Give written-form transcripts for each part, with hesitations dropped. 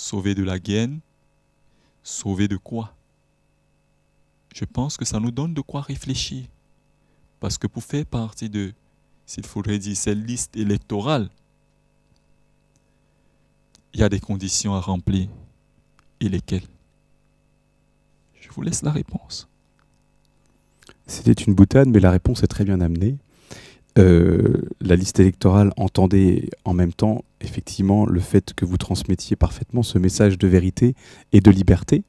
Sauvé de la gaine? Sauvé de quoi? Je pense que ça nous donne de quoi réfléchir. Parce que pour faire partie de, s'il faudrait dire, cette liste électorale, il y a des conditions à remplir. Et lesquelles? Je vous laisse la réponse. C'était une boutade, mais la réponse est très bien amenée. La liste électorale entendait en même temps, effectivement, le fait que vous transmettiez parfaitement ce message de vérité et de liberté.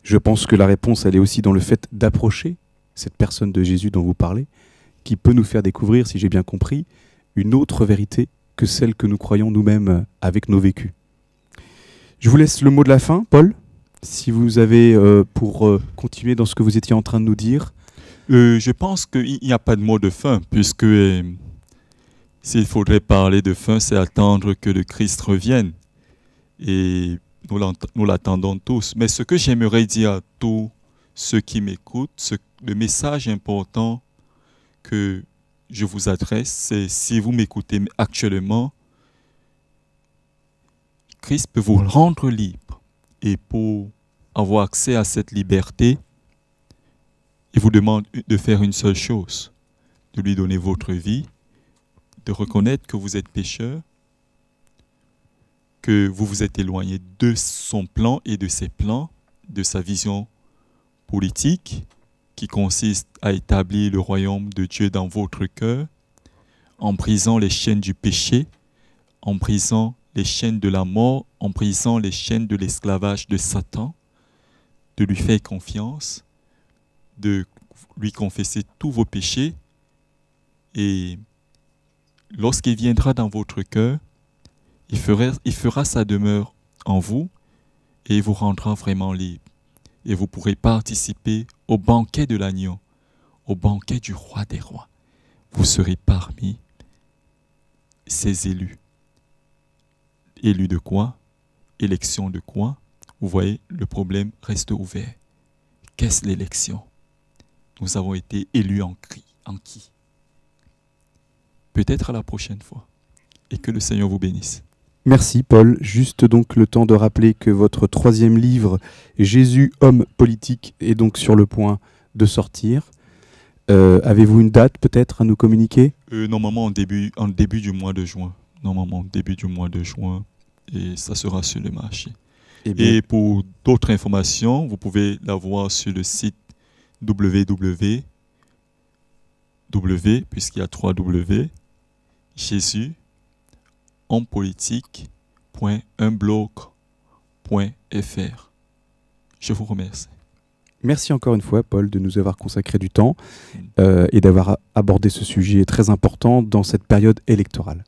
Je pense que la réponse, elle est aussi dans le fait d'approcher cette personne de Jésus dont vous parlez, qui peut nous faire découvrir, si j'ai bien compris, une autre vérité que celle que nous croyons nous-mêmes avec nos vécus. Je vous laisse le mot de la fin, Paul, si vous avez, pour continuer dans ce que vous étiez en train de nous dire. Je pense qu'il n'y a pas de mot de fin, puisque s'il faudrait parler de fin, c'est attendre que le Christ revienne. Et nous l'attendons tous. Mais ce que j'aimerais dire à tous ceux qui m'écoutent, le message important que je vous adresse, c'est si vous m'écoutez actuellement, Christ peut vous rendre libre. Et pour avoir accès à cette liberté, il vous demande de faire une seule chose, de lui donner votre vie, de reconnaître que vous êtes pécheur, que vous vous êtes éloigné de son plan et de ses plans, de sa vision politique, qui consiste à établir le royaume de Dieu dans votre cœur, en brisant les chaînes du péché, en brisant les chaînes de la mort, en brisant les chaînes de l'esclavage de Satan, de lui faire confiance, de lui confesser tous vos péchés, et lorsqu'il viendra dans votre cœur, il fera sa demeure en vous et il vous rendra vraiment libre. Et vous pourrez participer au banquet de l'agneau, au banquet du roi des rois. Vous serez parmi ces élus. Élus de quoi? Élection de quoi? Vous voyez, le problème reste ouvert. Qu'est-ce l'élection? Nous avons été élus en qui? Peut-être à la prochaine fois. Et que le Seigneur vous bénisse. Merci Paul. Juste donc le temps de rappeler que votre 3e livre, Jésus, homme politique, est donc sur le point de sortir. Avez-vous une date peut-être à nous communiquer? Normalement en début du mois de juin. Normalement début du mois de juin. Et ça sera sur le marché. Et pour d'autres informations, vous pouvez la voir sur le site puisqu'il y a 3 W, Jésus, hommepolitique.unblog.fr. Je vous remercie. Merci encore une fois, Paul, de nous avoir consacré du temps et d'avoir abordé ce sujet très important dans cette période électorale.